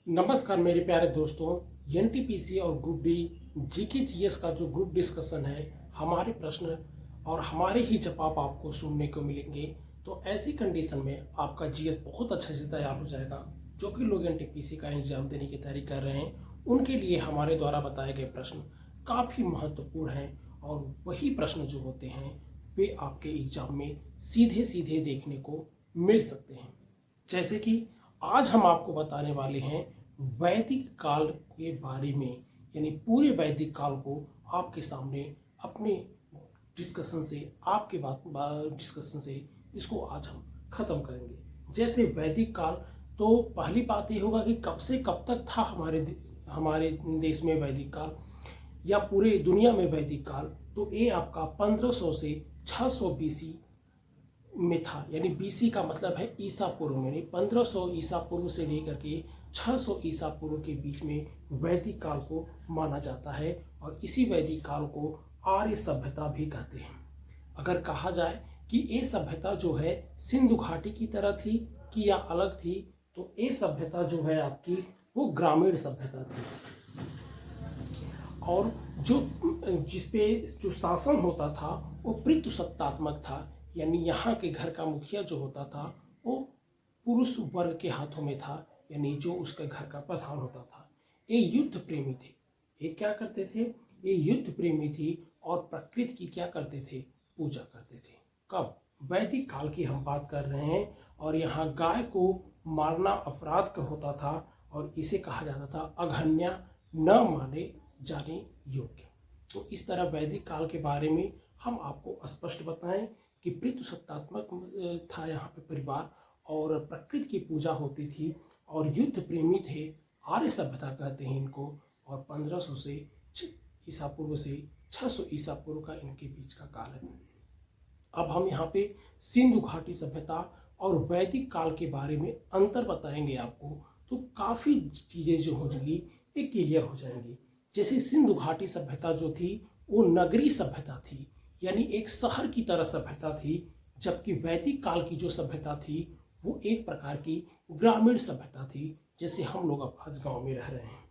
नमस्कार मेरे प्यारे दोस्तों। एनटीपीसी और ग्रुप डी जीके जीएस का जो ग्रुप डिस्कशन है, हमारे प्रश्न और हमारे ही जवाब आपको सुनने को मिलेंगे। तो ऐसी कंडीशन में आपका जीएस बहुत अच्छे से तैयार हो जाएगा। जो भी लोग एनटीपीसी का एग्जाम देने की तैयारी कर रहे हैं, उनके लिए हमारे द्वारा बताए गए प्रश्न काफ़ी महत्वपूर्ण हैं और वही प्रश्न जो होते हैं वे आपके एग्जाम में सीधे सीधे देखने को मिल सकते हैं। जैसे कि आज हम आपको बताने वाले हैं वैदिक काल के बारे में, यानी पूरे वैदिक काल को आपके सामने अपने डिस्कशन से, आपके बात डिस्कशन से इसको आज हम खत्म करेंगे। जैसे वैदिक काल, तो पहली बात ये होगा कि कब से कब तक था हमारे देश में वैदिक काल या पूरे दुनिया में वैदिक काल। तो ये आपका 1500 से 600 बीसी में था, यानी बीसी का मतलब है ईसा पूर्व में, यानी 1500 ईसा पूर्व से लेकर के 600 ईसा पूर्व के बीच में वैदिक काल को माना जाता है। और इसी वैदिक काल को आर्य सभ्यता भी कहते हैं। अगर कहा जाए कि ये सभ्यता जो है सिंधु घाटी की तरह थी कि या अलग थी, तो ये सभ्यता जो है आपकी वो ग्रामीण सभ्यता थी। और जिसपे जो शासन होता था वो पितृसत्तात्मक था, यानी यहाँ के घर का मुखिया जो होता था वो पुरुष वर्ग के हाथों में था, यानी जो उसके घर का प्रधान होता था। ये युद्ध प्रेमी थे। ये क्या करते थे? ये युद्ध प्रेमी थी और प्रकृति की क्या करते थे? पूजा करते थे। कब? वैदिक काल की हम बात कर रहे हैं। और यहाँ गाय को मारना अपराध का होता था और इसे कहा जाता था अघन्या, न माने जाने योग्य। तो इस तरह वैदिक काल के बारे में हम आपको स्पष्ट बताएं कि पितृसत्तात्मक था यहाँ पे परिवार, और प्रकृति की पूजा होती थी और युद्ध प्रेमी थे। आर्य सभ्यता कहते हैं इनको। और 1500 से ईसा पूर्व से 600 ईसा पूर्व का इनके बीच का काल है। अब हम यहाँ पे सिंधु घाटी सभ्यता और वैदिक काल के बारे में अंतर बताएंगे आपको, तो काफ़ी चीज़ें जो होंगी ये क्लियर हो जाएंगी। जैसे सिंधु घाटी सभ्यता जो थी वो नगरीय सभ्यता थी, यानी एक शहर की तरह सभ्यता थी, जबकि वैदिक काल की जो सभ्यता थी वो एक प्रकार की ग्रामीण सभ्यता थी, जैसे हम लोग अब आज गांव में रह रहे हैं।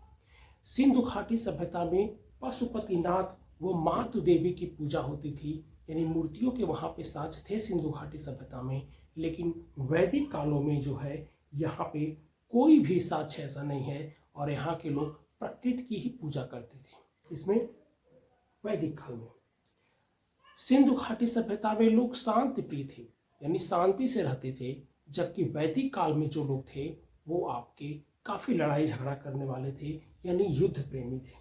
सिंधु घाटी सभ्यता में पशुपतिनाथ व मातृ देवी की पूजा होती थी, यानी मूर्तियों के वहाँ पे साज थे सिंधु घाटी सभ्यता में। लेकिन वैदिक कालों में जो है यहाँ पे कोई भी साक्ष्य ऐसा नहीं है और यहाँ के लोग प्रकृति की ही पूजा करते थे। इसमें वैदिक काल में सिंधु घाटी सभ्यता में लोग शांति प्रिय थे, यानी शांति से रहते थे, जबकि वैदिक काल में जो लोग थे वो आपके काफी लड़ाई झगड़ा करने वाले थे, यानी युद्ध प्रेमी थे।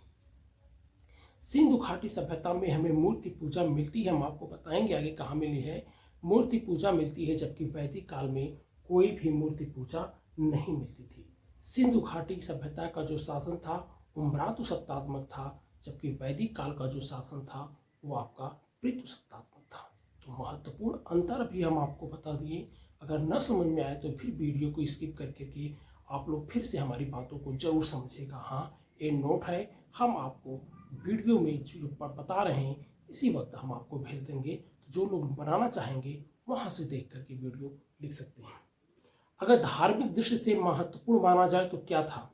सिंधु घाटी सभ्यता में हमें मूर्ति पूजा मिलती है, हम आपको बताएंगे आगे कहाँ मिली है। मूर्ति पूजा मिलती है, जबकि वैदिक काल में कोई भी मूर्ति पूजा नहीं मिलती थी। सिंधु घाटी सभ्यता का जो शासन था वो मृदुसत्तात्मक था, जबकि वैदिक काल का जो शासन था वो आपका पितृसत्तात्मक था। तो महत्वपूर्ण अंतर भी हम आपको बता दिए। अगर न समझ में आए तो फिर वीडियो को स्किप करके के आप लोग फिर से हमारी बातों को जरूर समझिएगा। हाँ, ये नोट है, हम आपको वीडियो में जो बता रहे हैं इसी वक्त हम आपको भेज देंगे। तो जो लोग बनाना चाहेंगे वहाँ से देख करके वीडियो लिख सकते हैं। अगर धार्मिक दृष्टि से महत्वपूर्ण माना जाए तो क्या था,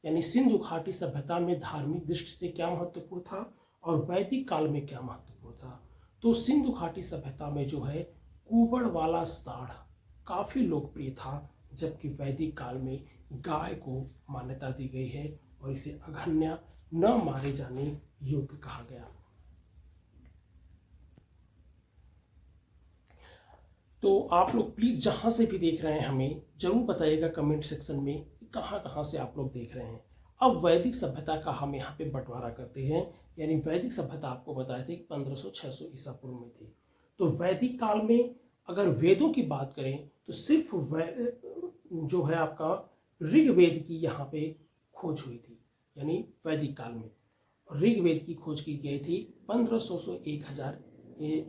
यानी सिंधु घाटी सभ्यता में धार्मिक दृष्टि से क्या महत्वपूर्ण था और वैदिक काल में क्या महत्वपूर्ण था। तो सिंधु घाटी सभ्यता में जो है कुबड़ वाला साढ़ काफी लोकप्रिय था, जबकि वैदिक काल में गाय को मान्यता दी गई है और इसे अघन्या, न मारे जाने योग्य कहा गया। तो आप लोग प्लीज जहां से भी देख रहे हैं हमें जरूर बताइएगा कमेंट सेक्शन में कहां कहां से आप लोग देख रहे हैं। अब वैदिक सभ्यता का हम यहाँ पे बंटवारा करते हैं, यानी वैदिक सभ्यता आपको बताए थे कि 1500-600 ईसा पूर्व में थी। तो वैदिक काल में अगर वेदों की बात करें तो सिर्फ जो है आपका ऋग्वेद की यहाँ पे खोज हुई थी, यानी वैदिक काल में ऋग्वेद की खोज की गई थी 1500 से 1000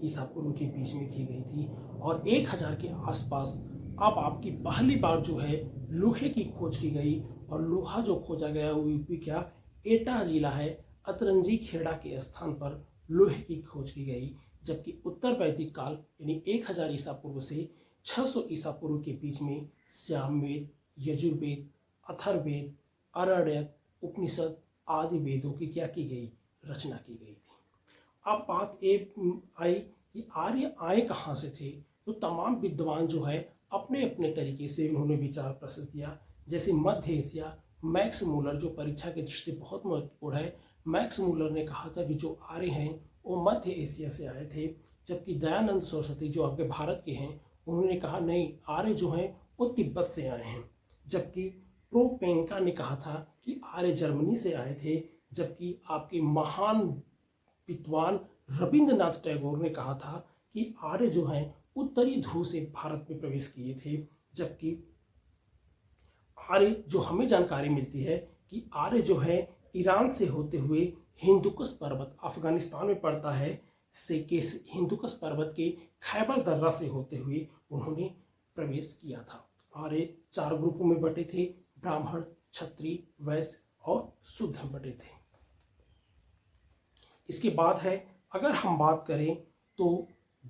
ईसा पूर्व के बीच में की गई थी। और 1000 के आसपास अब आपकी पहली बार जो है लोहे की खोज की गई, और लोहा जो खोजा गया वो यूपी क्या एटा जिला है, अतरंजी खेड़ा के स्थान पर लोहे की खोज की गई। जबकि उत्तर वैदिक काल यानी 1000 ईसा पूर्व से 600 ईसा पूर्व के बीच में सामवेद, यजुर्वेद, अथर्ववेद, अरण्यक, उपनिषद आदि वेदों की क्या की गई, रचना की गई थी। अब बात ये आई कि आर्य आए कहाँ से थे। तो तमाम विद्वान जो है अपने अपने तरीके से उन्होंने विचार प्रस्तुत किया। जैसे मध्य एशिया, मैक्स मूलर जो परीक्षा की दृष्टि से बहुत महत्वपूर्ण है, मैक्स मूलर ने कहा था कि जो आर्य हैं वो मध्य एशिया से आए थे। जबकि दयानंद सरस्वती जो आपके भारत के हैं, उन्होंने कहा नहीं, आर्य जो हैं वो तिब्बत से आए हैं। जबकि प्रोपेंका ने कहा था कि आर्य जर्मनी से आए थे। जबकि आपके महान विद्वान रविंद्रनाथ टैगोर ने कहा था कि आर्य जो हैं उत्तरी ध्रुव से भारत में प्रवेश किए थे। जबकि आर्य जो हमें जानकारी मिलती है कि आर्य जो है ईरान से होते हुए हिंदुकुश पर्वत अफगानिस्तान में पड़ता है से के हिंदुकुश पर्वत के खैबर दर्रा से होते हुए उन्होंने प्रवेश किया था। आर्य 4 ग्रुपों में बटे थे, ब्राह्मण, क्षत्रिय, वैश्य और शूद्र बटे थे। इसके बाद है, अगर हम बात करें तो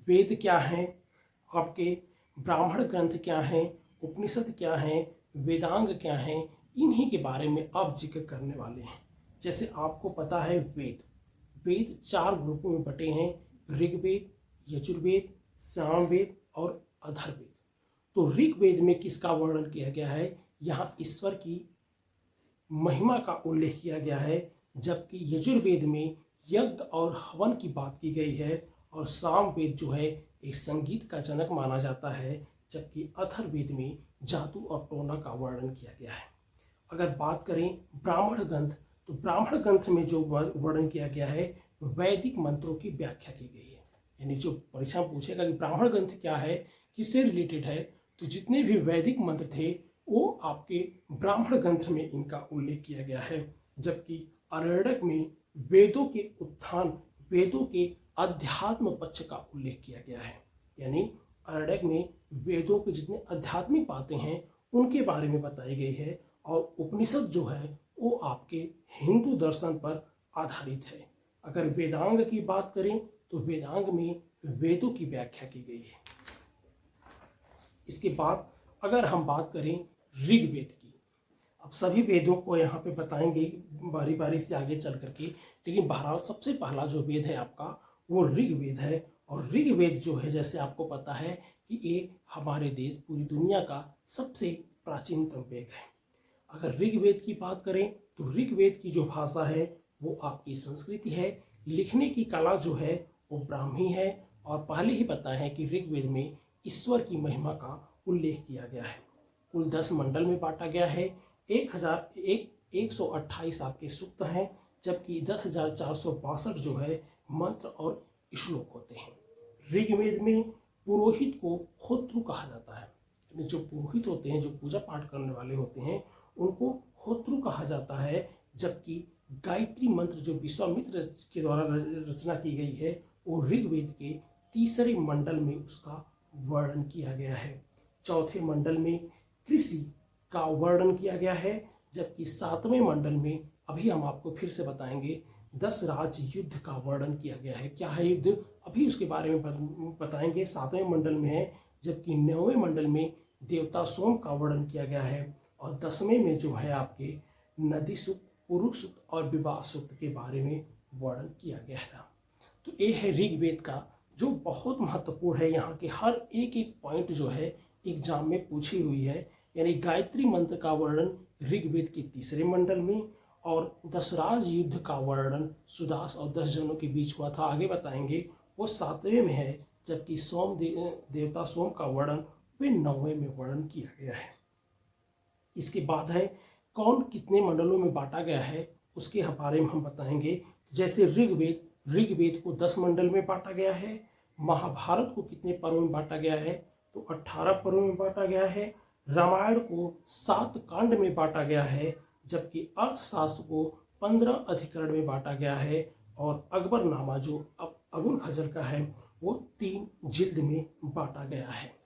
वेद क्या हैं, आपके ब्राह्मण ग्रंथ क्या हैं, उपनिषद क्या हैं, वेदांग क्या हैं, इन्हीं के बारे में अब जिक्र करने वाले हैं। जैसे आपको पता है वेद 4 ग्रुपों में बटे हैं, ऋग्वेद, यजुर्वेद, सामवेद और अथर्ववेद। तो ऋग्वेद में किसका वर्णन किया गया है, यहाँ ईश्वर की महिमा का उल्लेख किया गया है। जबकि यजुर्वेद में यज्ञ और हवन की बात की गई है और सामवेद जो है एक संगीत का जनक माना जाता है। जबकि अथर्ववेद में जादू और टोना का वर्णन किया गया है। अगर बात करें ब्राह्मण ग्रंथ, तो ब्राह्मण ग्रंथ में जो वर्णन किया गया है वैदिक मंत्रों की व्याख्या की गई है। यानी जो परीक्षा में पूछेगा कि ब्राह्मण ग्रंथ क्या है, किससे रिलेटेड है, तो जितने भी वैदिक मंत्र थे वो आपके ब्राह्मण ग्रंथ में इनका उल्लेख किया गया है। जबकि अरण्यक में वेदों के उत्थान, वेदों के अध्यात्म पक्ष का उल्लेख किया गया है। यानी अरण्यक में वेदों के जितने आध्यात्मिक बातें हैं उनके बारे में बताई गई है। और उपनिषद जो है वो आपके हिंदू दर्शन पर आधारित है। अगर वेदांग की बात करें तो वेदांग में वेदों की व्याख्या की गई है। इसके बाद अगर हम बात करें ऋग्वेद की, अब सभी वेदों को यहाँ पे बताएंगे बारी बारी से आगे चल करके, लेकिन बहरहाल सबसे पहला जो वेद है आपका वो ऋग्वेद है। और ऋग्वेद जो है जैसे आपको पता है कि ये हमारे देश पूरी दुनिया का सबसे प्राचीनतम वेद है। अगर ऋग्वेद की बात करें तो ऋग्वेद की जो भाषा है वो आपकी संस्कृति है। लिखने की कला जो है वो ब्राह्मी है। और पहले ही बताया है कि ऋग्वेद में ईश्वर की महिमा का उल्लेख किया गया है। कुल 10 मंडल में बांटा गया है। 1,128 आपके सूक्त हैं, जबकि 10,462 जो है मंत्र और श्लोक होते हैं। ऋग्वेद में पुरोहित को होत्रु कहा जाता है। यानी जो पुरोहित होते हैं, जो पूजा पाठ करने वाले होते हैं, उनको होत्रु कहा जाता है। जबकि गायत्री मंत्र जो विश्वामित्र के द्वारा रचना की गई है वो ऋग्वेद के 3रे मंडल में उसका वर्णन किया गया है। 4थे मंडल में कृषि का वर्णन किया गया है। जबकि 7वें मंडल में अभी हम आपको फिर से बताएंगे 10 राज युद्ध का वर्णन किया गया है। क्या है युद्ध, अभी उसके बारे में बताएंगे, 7वें मंडल में है। जबकि 9वें मंडल में देवता सोम का वर्णन किया गया है। और 10वें में जो है आपके नदी सूक्त, पुरुष सूक्त और विवाह सूक्त के बारे में वर्णन किया गया था। तो ये है ऋग्वेद का जो बहुत महत्वपूर्ण है। यहाँ के हर एक एक पॉइंट जो है एग्जाम में पूछी हुई है। यानी गायत्री मंत्र का वर्णन ऋग्वेद के 3रे मंडल में और 10 राज युद्ध का वर्णन सुदास और 10 जनों के बीच हुआ था, आगे बताएंगे, वो 7वें में है। जबकि देवता सोम का वर्णन वे 9वें में वर्णन किया गया है। इसके बाद है कौन कितने मंडलों में बांटा गया है, उसके बारे में हम बताएंगे। जैसे ऋग्वेद को 10 मंडल में बांटा गया है। महाभारत को कितने पर्वों में बांटा गया है, तो 18 पर्वों में बांटा गया है। रामायण को 7 कांड में बांटा गया है। जबकि अर्थशास्त्र को 15 अधिकरण में बांटा गया है। और अकबरनामा जो अब अबुल फजल का है वो 3 जिल्द में बांटा गया है।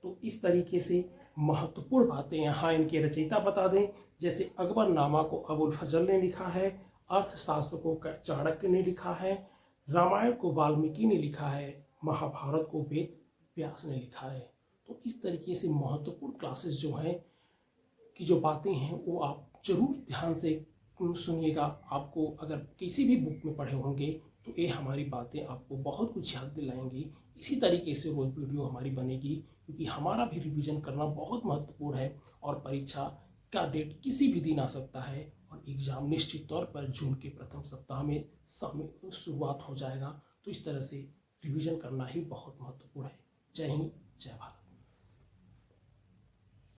तो इस तरीके से महत्वपूर्ण बातें यहाँ इनके रचयिता बता दें। जैसे अकबरनामा को अबुल फजल ने लिखा है, अर्थशास्त्र को चाणक्य ने लिखा है, रामायण को वाल्मीकि ने लिखा है, महाभारत को वेद व्यास ने लिखा है। तो इस तरीके से महत्वपूर्ण क्लासेस जो हैं की जो बातें हैं वो आप जरूर ध्यान से सुनिएगा। आपको अगर किसी भी बुक में पढ़े होंगे तो ये हमारी बातें आपको बहुत कुछ याद दिलाएंगी। इसी तरीके से रोज़ वीडियो हमारी बनेगी, क्योंकि हमारा भी रिवीजन करना बहुत महत्वपूर्ण है और परीक्षा का डेट किसी भी दिन आ सकता है और एग्ज़ाम निश्चित तौर पर जून के प्रथम सप्ताह में शुरुआत हो जाएगा। तो इस तरह से रिवीजन करना ही बहुत महत्वपूर्ण है। जय हिंद, जय भारत।